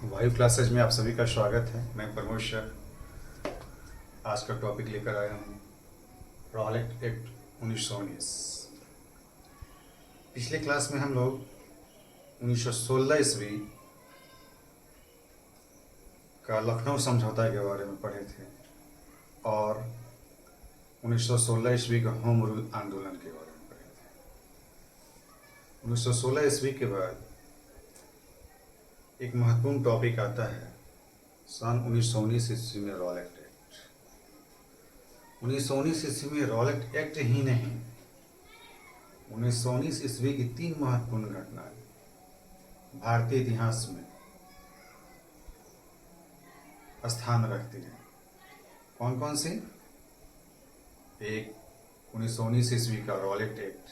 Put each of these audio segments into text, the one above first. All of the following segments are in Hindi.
वायु क्लासेज में आप सभी का स्वागत है। मैं प्रमोद सर आज का टॉपिक लेकर आया हूँ रॉलेट एक्ट 1919। पिछले क्लास में हम लोग 1916 ईस्वी का लखनऊ समझौता के बारे में पढ़े थे और 1916 ईस्वी का होम रूल आंदोलन के बारे में पढ़े थे। 1916 ईस्वी के बाद एक महत्वपूर्ण टॉपिक आता है सन 1919 ईस्वी में रॉलेट एक्ट। 1919 ईस्वी में रॉलेट एक्ट ही नहीं, 1919 ईस्वी की 3 महत्वपूर्ण घटनाएं भारतीय इतिहास में स्थान रखती हैं। कौन कौन सी? एक 1919 ईस्वी का रॉलेट एक्ट,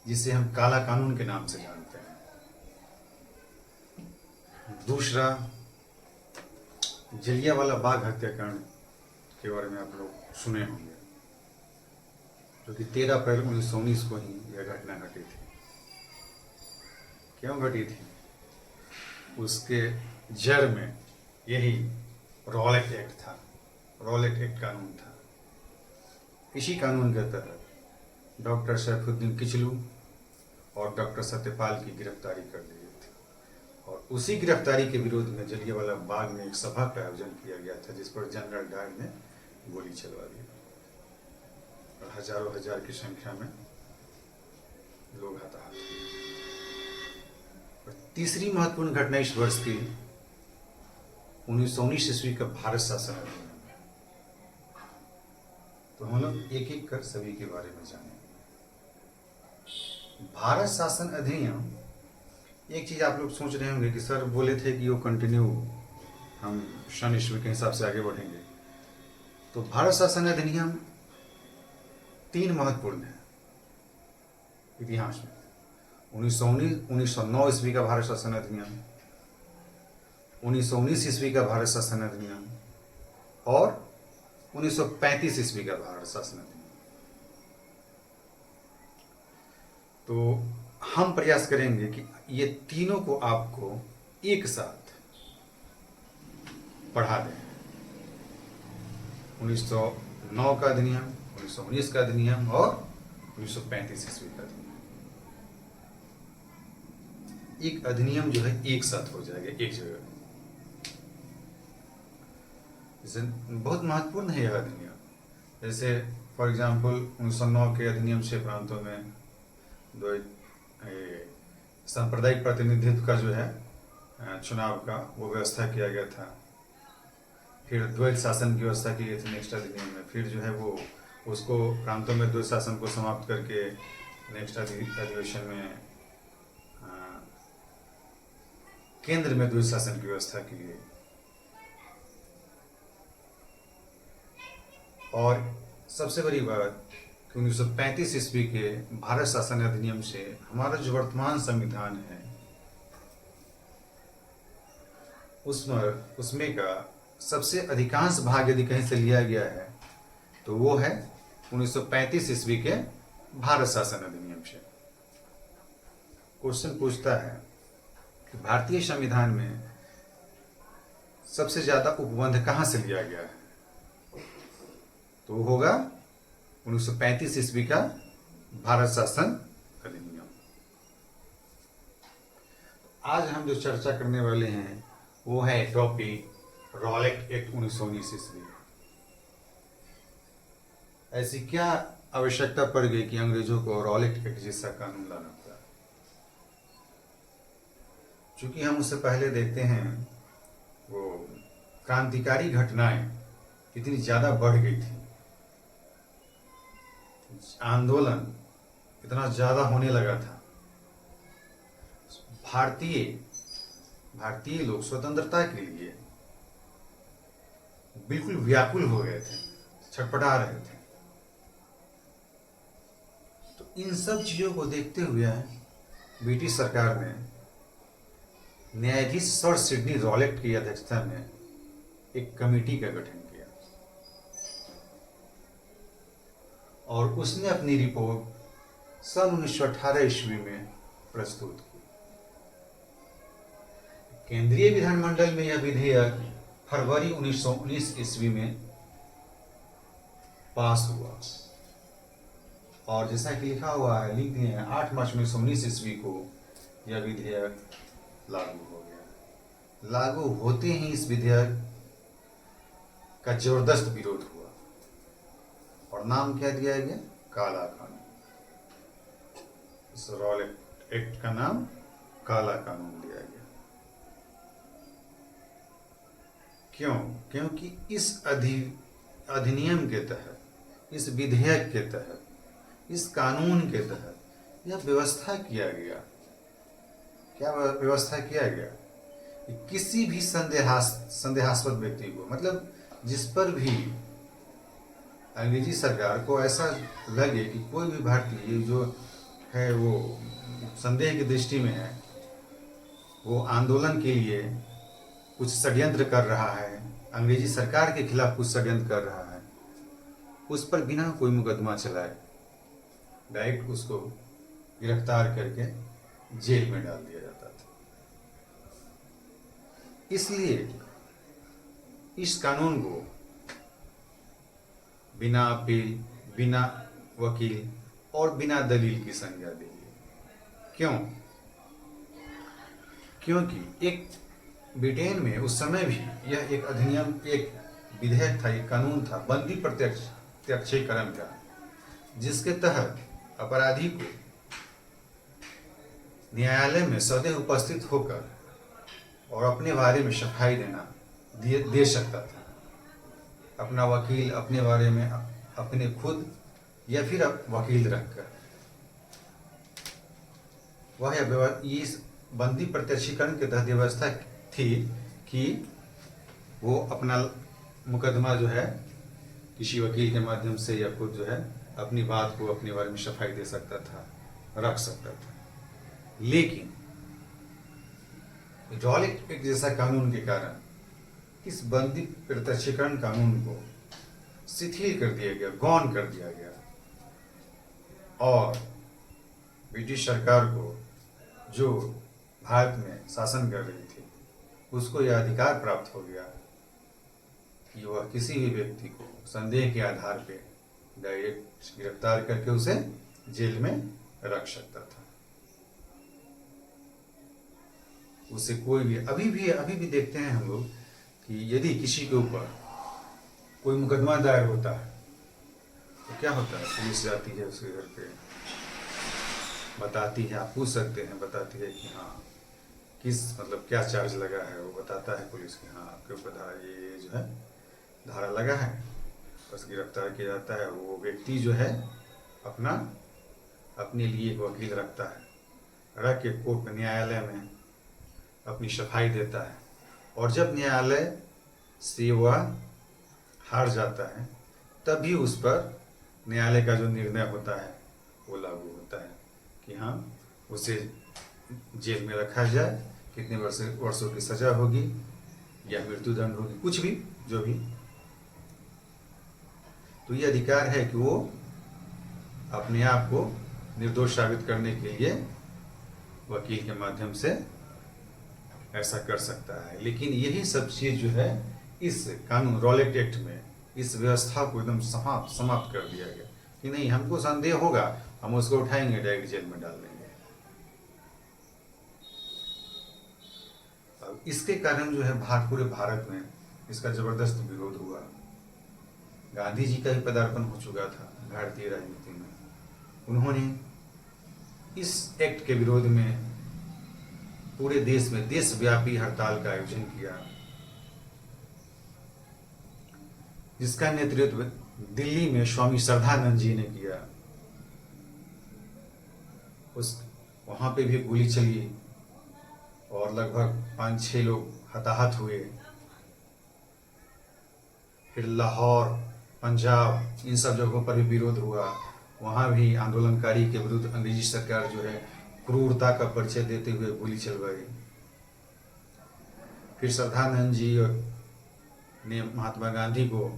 जिसे हम काला कानून के नाम से जानते हैं। दूसरा, जलियांवाला बाग हत्याकांड के बारे में आप लोग सुने होंगे, जो कि 13 अप्रैल 1919 को ही यह घटना घटी थी। क्यों घटी थी? उसके जड़ में यही रॉलेट एक्ट था, रॉलेट एक्ट कानून था। इसी कानून के तहत डॉक्टर सैफुद्दीन किचलू और डॉक्टर सत्यपाल की गिरफ्तारी कर ली गई थी और उसी गिरफ्तारी के विरोध में जलियांवाला बाग में एक सभा का आयोजन किया गया था, जिस पर जनरल डायर ने गोली चलवा दी और हजारों हजार की संख्या में लोग हताहत हुए। और तीसरी महत्वपूर्ण घटना इस वर्ष की 1919 ईस्वी का भारत शासन अधिनियम। तो हम लोग एक एक कर सभी के बारे में जानेंगे। भारत शासन अधिनियम, एक चीज आप लोग सोच रहे होंगे कि सर बोले थे कि वो कंटिन्यू हम सन ईस्वी के हिसाब से आगे बढ़ेंगे। तो भारत शासन अधिनियम 3 महत्वपूर्ण है इतिहास में। 1909 ईस्वी का भारत शासन अधिनियम, 1919 ईस्वी का भारत शासन अधिनियम और 1935 ईस्वी का भारत शासन अधिनियम। तो हम प्रयास करेंगे कि ये तीनों को आपको एक साथ पढ़ा दें। 1909 का अधिनियम, 1919 का अधिनियम और 1935 ईस्वी का अधिनियम। एक अधिनियम जो है एक साथ हो जाएगा एक जगह। बहुत महत्वपूर्ण है यह अधिनियम। जैसे फॉर एग्जाम्पल 1909 के अधिनियम से प्रांतों में सांप्रदायिक प्रतिनिधित्व का जो है चुनाव का वो व्यवस्था किया गया था। फिर द्वैत शासन की व्यवस्था की गई थी नेक्स्ट अधिनियम में। फिर जो है वो उसको प्रांतों में द्वैत शासन को समाप्त करके नेक्स्ट अधिवेशन में केंद्र में द्वैत शासन की व्यवस्था की गई। और सबसे बड़ी बात कि 1935 ईस्वी के भारत शासन अधिनियम से हमारा जो वर्तमान संविधान है उसमें का सबसे अधिकांश भाग यदि कहीं से लिया गया है तो वो है 1935 ईस्वी के भारत शासन अधिनियम से। क्वेश्चन पूछता है कि भारतीय संविधान में सबसे ज्यादा उपबंध कहां से लिया गया है? तो होगा 1935 ईस्वी का भारत शासन अधिनियम। आज हम जो चर्चा करने वाले हैं वो है टॉपिक रॉलेट एक्ट 1919 ईस्वी। ऐसी क्या आवश्यकता पड़ गई कि अंग्रेजों को रॉलेट एक्ट जैसा कानून लाना पड़ा? चूंकि हम उससे पहले देखते हैं वो क्रांतिकारी घटनाएं इतनी ज्यादा बढ़ गई थी, आंदोलन इतना ज्यादा होने लगा था, भारतीय लोग स्वतंत्रता के लिए बिल्कुल व्याकुल हो गए थे, छटपटा रहे थे। तो इन सब चीजों को देखते हुए ब्रिटिश सरकार ने न्यायाधीश सर सिडनी रॉलेट की अध्यक्षता में एक कमेटी का गठन किया और उसने अपनी रिपोर्ट सन 1918 ईस्वी में प्रस्तुत की। केंद्रीय विधानमंडल में यह विधेयक फरवरी 1919 ईस्वी में पास हुआ और जैसा कि लिखा हुआ है, लिख दिए हैं, 8 मार्च 1919 ईस्वी को यह विधेयक लागू हो गया। लागू होते ही इस विधेयक का जबरदस्त विरोध हुआ और नाम क्या दिया गया? काला कानून। इस रॉलेट एक्ट का नाम काला कानून दिया गया। क्यों? क्योंकि इस अधिनियम के तहत, इस विधेयक के तहत, इस कानून के तहत यह व्यवस्था किया गया। क्या व्यवस्था किया गया? किसी भी संदेहास्पद व्यक्ति को, मतलब जिस पर भी अंग्रेजी सरकार को ऐसा लगे कि कोई भी भारतीय जो है वो संदेह की दृष्टि में है, वो आंदोलन के लिए कुछ षड्यंत्र कर रहा है, अंग्रेजी सरकार के खिलाफ कुछ षड्यंत्र कर रहा है, उस पर बिना कोई मुकदमा चलाए डायरेक्ट उसको गिरफ्तार करके जेल में डाल दिया जाता था। इसलिए इस कानून को बिना अपील, बिना वकील और बिना दलील की संज्ञा दी गई। क्यों? क्योंकि एक ब्रिटेन में उस समय भी यह एक अधिनियम, एक विधेयक था, एक कानून था, बंदी प्रत्यक्षीकरण का, जिसके तहत अपराधी को न्यायालय में सदैव उपस्थित होकर और अपने बारे में सफाई दे सकता था। अपना वकील अपने बारे में अपने खुद या फिर वकील रखकर वह इस बंदी प्रत्यक्षीकरण के तहत व्यवस्था थी कि वो अपना मुकदमा जो है किसी वकील के माध्यम से या खुद जो है अपनी बात को अपने बारे में सफाई दे सकता था, रख सकता था। लेकिन रॉलेट एक्ट जैसा कानून के कारण इस बंदी प्रत्यक्षीकरण कानून को शिथिल कर दिया गया, गौण कर दिया गया और ब्रिटिश सरकार को, जो भारत में शासन कर रही थी, उसको यह अधिकार प्राप्त हो गया कि वह किसी भी व्यक्ति को संदेह के आधार पर डायरेक्ट गिरफ्तार करके उसे जेल में रख सकता था। उसे कोई भी अभी भी देखते हैं हम लोग कि यदि किसी के ऊपर कोई मुकदमा दायर होता है तो क्या होता है, पुलिस जाती है उसके घर पे, बताती है, आप पूछ सकते हैं, बताती है कि हाँ किस मतलब क्या चार्ज लगा है, वो बताता है पुलिस की, हाँ आपके ऊपर धारा ये जो है धारा लगा है, बस गिरफ्तार किया जाता है। वो व्यक्ति जो है अपने लिए एक वकील रखता है, रख के कोर्ट न्यायालय में अपनी सफाई देता है और जब न्यायालय से वह हार जाता है तभी उस पर न्यायालय का जो निर्णय होता है वो लागू होता है कि हाँ उसे जेल में रखा जाए, कितने वर्षों की सजा होगी या मृत्युदंड होगी, कुछ भी जो भी। तो ये अधिकार है कि वो अपने आप को निर्दोष साबित करने के लिए वकील के माध्यम से ऐसा कर सकता है। लेकिन यही सब चीज जो है इस कानून रॉलेट एक्ट में इस व्यवस्था को एकदम समाप्त कर दिया गया कि नहीं, हमको संदेह होगा हम उसको उठाएंगे, डायरेक्ट जेल में डाल देंगे। अब इसके कारण जो है पूरे भारत में इसका जबरदस्त विरोध हुआ। गांधी जी का भी पदार्पण हो चुका था भारतीय राजनीति में। उन्होंने इस एक्ट के विरोध में पूरे देश में देशव्यापी हड़ताल का आयोजन किया, जिसका नेतृत्व दिल्ली में स्वामी श्रद्धानंद जी ने किया। वहां पे भी गोली चली और लगभग 5-6 लोग हताहत हुए। फिर लाहौर, पंजाब, इन सब जगहों पर भी विरोध हुआ। वहां भी आंदोलनकारी के विरुद्ध अंग्रेजी सरकार जो है क्रूरता का परिचय देते हुए गोली चलवाई। फिर श्रद्धानंद जी ने महात्मा गांधी को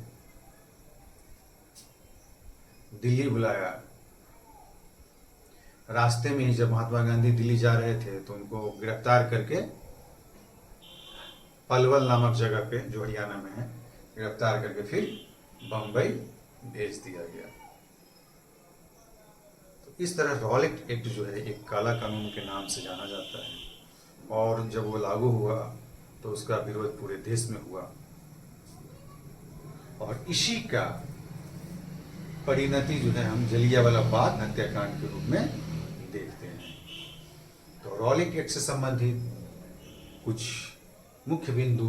दिल्ली बुलाया। रास्ते में ही जब महात्मा गांधी दिल्ली जा रहे थे तो उनको गिरफ्तार करके पलवल नामक जगह पे जो हरियाणा में है गिरफ्तार करके फिर बम्बई भेज दिया गया। तो इस तरह रॉलेट एक्ट जो है एक काला कानून के नाम से जाना जाता है, और जब वो लागू हुआ तो उसका विरोध पूरे देश में हुआ, और इसी का परिणति जो है हम जलियांवाला बाग हत्याकांड के रूप में देखते हैं। तो रॉलेट एक्ट से संबंधित कुछ मुख्य बिंदु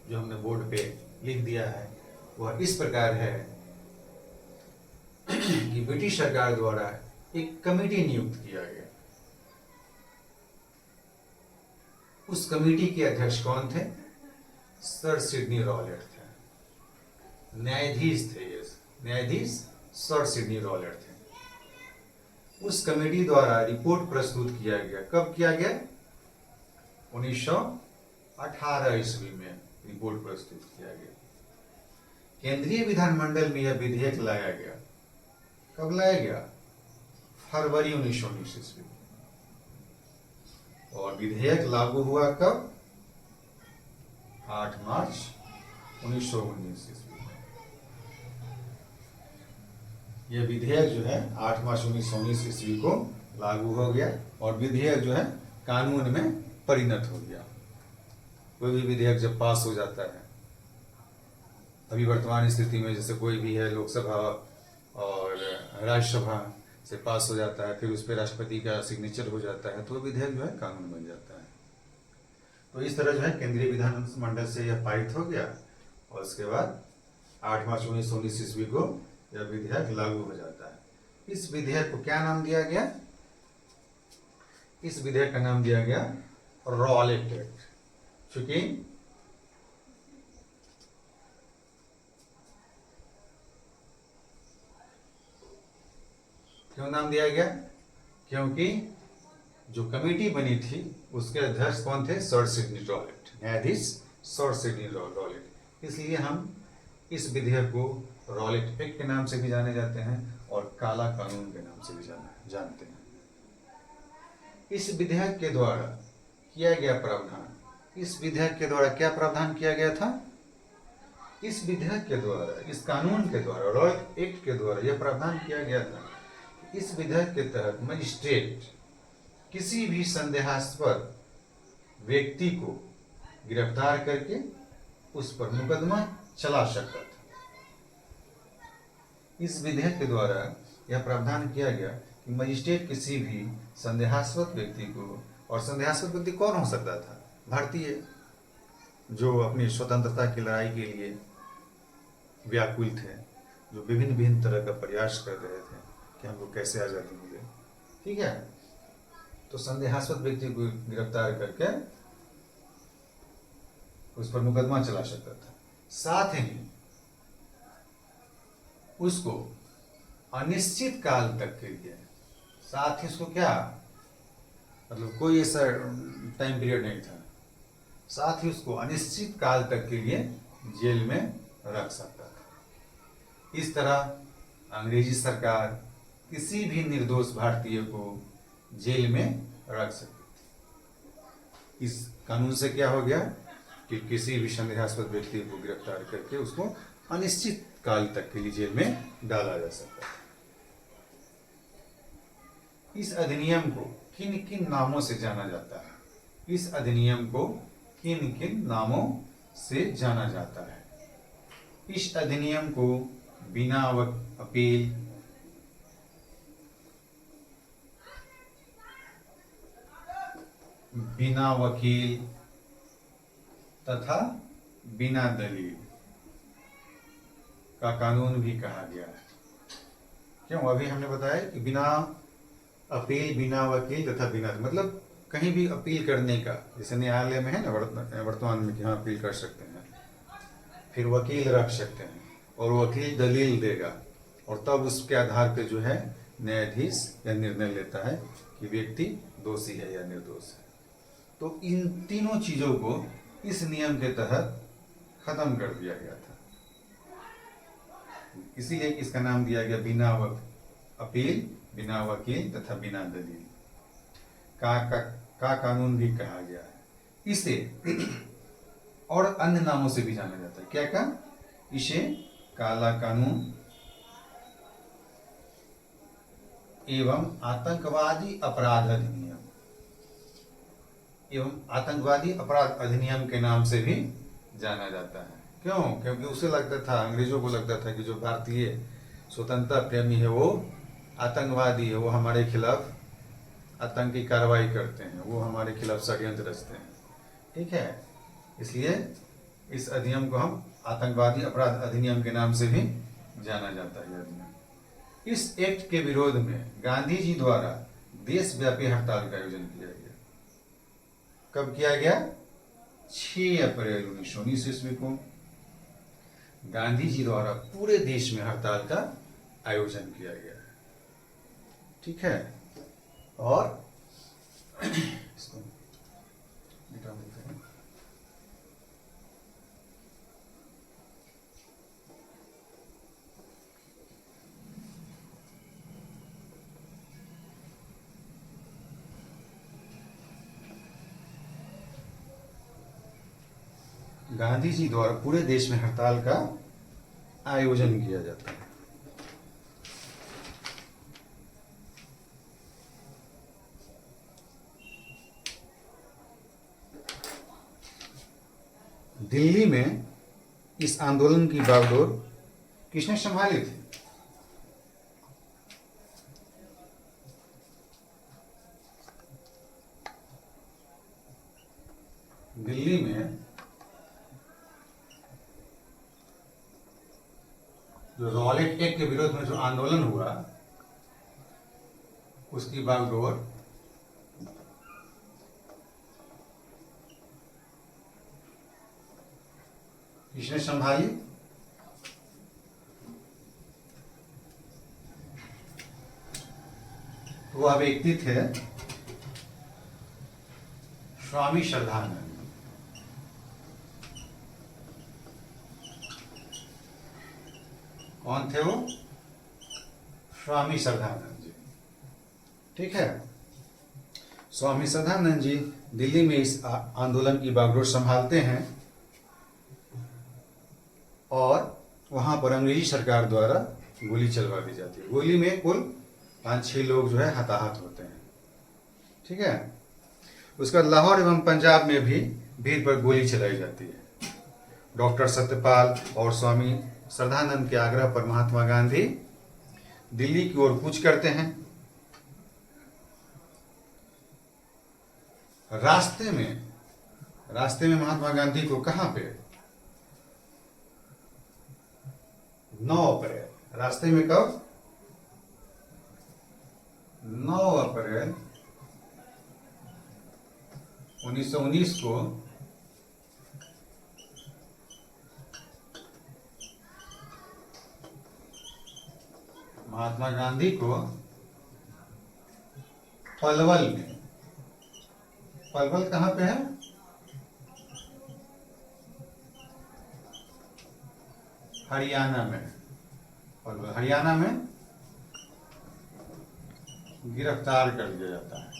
जो हमने बोर्ड पे लिख दिया है वह इस प्रकार है कि ब्रिटिश सरकार द्वारा एक कमेटी नियुक्त किया गया। उस कमेटी के अध्यक्ष कौन थे? सर सिडनी रॉलेट थे। न्यायाधीश थे ये, न्यायाधीश सर सिडनी रॉलेट थे। उस कमेटी द्वारा रिपोर्ट प्रस्तुत किया गया। कब किया गया? 1918 ईस्वी में रिपोर्ट प्रस्तुत किया गया। केंद्रीय विधानमंडल में यह विधेयक लाया गया। कब लाया गया? फरवरी 1919 ईस्वी। और विधेयक लागू हुआ कब? 8 मार्च 1919 ईस्वी। यह विधेयक जो है 8 मार्च 1919 ईस्वी को लागू हो गया, और विधेयक जो है कानून में परिणत हो गया। कोई भी विधेयक जब पास हो जाता है, अभी वर्तमान स्थिति में जैसे कोई भी है लोकसभा और राज्यसभा से पास हो जाता है, फिर उस पर राष्ट्रपति का सिग्नेचर हो जाता है, तो विधेयक जो है कानून बन जाता है। तो इस तरह जो है केंद्रीय विधानमंडल से यह पारित हो गया, और उसके बाद 8 मार्च 1919 ईस्वी को यह विधेयक लागू हो जाता है। इस विधेयक को क्या नाम दिया गया? इस विधेयक का नाम दिया गया रॉलेट एक्ट। चूंकि क्यों नाम दिया गया? क्योंकि जो कमेटी बनी थी उसके अध्यक्ष कौन थे? सर सिडनी रॉलेट, न्यायाधीश सर सिडनी रॉलेट। इसलिए हम इस विधेयक को रॉलेट एक्ट के नाम से भी जाने जाते हैं और काला कानून के नाम से भी जानते हैं। इस विधेयक के द्वारा किया गया प्रावधान, इस विधेयक के द्वारा क्या प्रावधान किया गया था? इस विधेयक के द्वारा, इस कानून के द्वारा, रॉलेट एक्ट के द्वारा यह प्रावधान किया गया था, इस विधेयक के तहत मजिस्ट्रेट किसी भी संदेहास्पद व्यक्ति को गिरफ्तार करके उस पर मुकदमा चला सकता था। इस विधेयक के द्वारा यह प्रावधान किया गया कि मजिस्ट्रेट किसी भी संदेहास्पद व्यक्ति को, और संदेहास्पद व्यक्ति कौन हो सकता था? भारतीय जो अपनी स्वतंत्रता की लड़ाई के लिए व्याकुल थे, जो विभिन्न विभिन्न तरह का प्रयास कर रहे थे कि हमको कैसे आज़ादी मिले, ठीक है। तो संदेहास्पद व्यक्ति को गिरफ्तार करके उस पर मुकदमा चला सकता था। साथ ही उसको अनिश्चित काल तक के लिए, साथ ही उसको क्या, मतलब कोई ऐसा टाइम पीरियड नहीं था, साथ ही उसको अनिश्चित काल तक के लिए जेल में रख सकता था। इस तरह अंग्रेजी सरकार किसी भी निर्दोष भारतीय को जेल में रख सकती थी। इस कानून से क्या हो गया कि किसी भी संदेहास्पद व्यक्ति को गिरफ्तार करके उसको अनिश्चित काल तक के लिए जेल में डाला जा सकता है। इस अधिनियम को किन किन नामों से जाना जाता है? इस अधिनियम को किन किन नामों से जाना जाता है? इस अधिनियम को बिना अपील, बिना वकील तथा बिना दलील का कानून भी कहा गया है। क्यों? अभी हमने बताया कि बिना अपील, बिना वकील तथा बिना, मतलब कहीं भी अपील करने का, जैसे न्यायालय में है ना वर्तमान में कि हाँ अपील कर सकते हैं, फिर वकील रख सकते हैं और वकील दलील देगा, और तब उसके आधार पे जो है न्यायाधीश यह निर्णय लेता है कि व्यक्ति दोषी है या निर्दोष है। तो इन तीनों चीजों को इस नियम के तहत खत्म कर दिया गया था, इसीलिए इसका नाम दिया गया बिना अपील, बिना वकील तथा बिना दलील का कानून भी कहा गया है। इसे और अन्य नामों से भी जाना जाता है। क्या का? इसे काला कानून एवं आतंकवादी अपराध अधिनियम के नाम से भी जाना जाता है। क्यों? क्योंकि उसे लगता था, अंग्रेजों को लगता था कि जो भारतीय स्वतंत्रता प्रेमी है वो आतंकवादी है, वो हमारे खिलाफ आतंकी कार्रवाई करते हैं, वो हमारे खिलाफ षड्यंत्र रचते हैं। ठीक है, इसलिए इस अधिनियम को हम आतंकवादी अपराध अधिनियम के नाम से भी जाना जाता है। अधिनियम, इस एक्ट के विरोध में गांधी जी द्वारा देशव्यापी हड़ताल का आयोजन किया गया। कब किया गया? 6 अप्रैल 1919 ईस्वी को गांधी जी द्वारा पूरे देश में हड़ताल का आयोजन किया गया। ठीक है, और इसको मिटा देते हैं। गांधी जी द्वारा पूरे देश में हड़ताल का आयोजन किया जाता है। दिल्ली में इस आंदोलन की बागडोर किसने संभाली थी? दिल्ली में जो रॉलेट एक्ट के विरोध में जो आंदोलन हुआ, उसकी बागडोर किसने संभाली? वह व्यक्ति थे स्वामी श्रद्धानंद। कौन थे वो? स्वामी श्रद्धानंद जी। ठीक है, स्वामी श्रद्धानंद जी दिल्ली में इस आंदोलन की बागडोर संभालते हैं और वहां पर अंग्रेजी सरकार द्वारा गोली चलवा दी जाती है। गोली में कुल 5-6 लोग जो है हताहत होते हैं। ठीक है, उसका लाहौर एवं पंजाब में भी भीड़ पर गोली चलाई जाती है। डॉक्टर सत्यपाल और स्वामी श्रद्धानंद के आग्रह पर महात्मा गांधी दिल्ली की ओर कूच करते हैं। रास्ते में महात्मा गांधी को कहां पे? 9 अप्रैल, रास्ते में कब? 9 अप्रैल 1919 को महात्मा गांधी को पलवल में, पलवल कहां पे है? हरियाणा में, पलवल हरियाणा में गिरफ्तार कर लिया जाता है।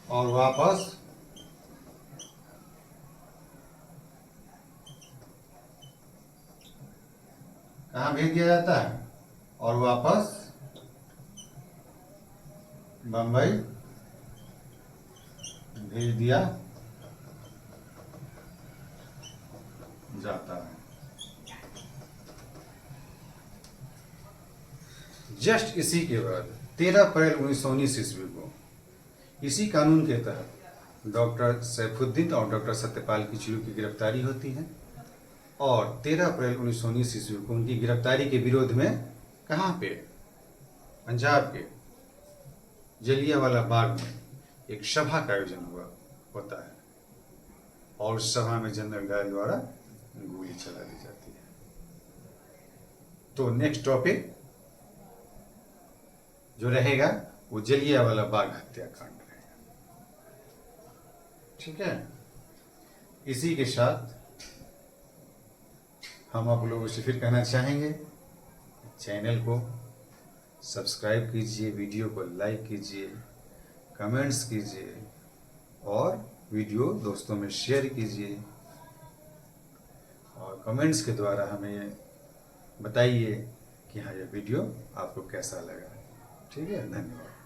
और वापस कहाँ भेज दिया जाता है? और वापस बंबई भेज दिया जाता है। जस्ट इसी के बाद 13 अप्रैल 1919 ईस्वी को इसी कानून के तहत डॉक्टर सैफुद्दीन और डॉक्टर सत्यपाल किचलू की गिरफ्तारी होती है और 13 अप्रैल 1919 ईस्वी को उनकी गिरफ्तारी के विरोध में कहाँ पे? पंजाब के जलियांवाला बाग में एक सभा का आयोजन होता है और उस सभा में जनरल डायर द्वारा गोली चला दी जाती है। तो नेक्स्ट टॉपिक जो रहेगा वो जलियांवाला बाग हत्याकांड रहेगा। ठीक है, इसी के साथ हम आप लोगों से फिर कहना चाहेंगे, चैनल को सब्सक्राइब कीजिए, वीडियो को लाइक कीजिए, कमेंट्स कीजिए और वीडियो दोस्तों में शेयर कीजिए और कमेंट्स के द्वारा हमें बताइए कि हाँ, ये वीडियो आपको कैसा लगा। ठीक है, धन्यवाद।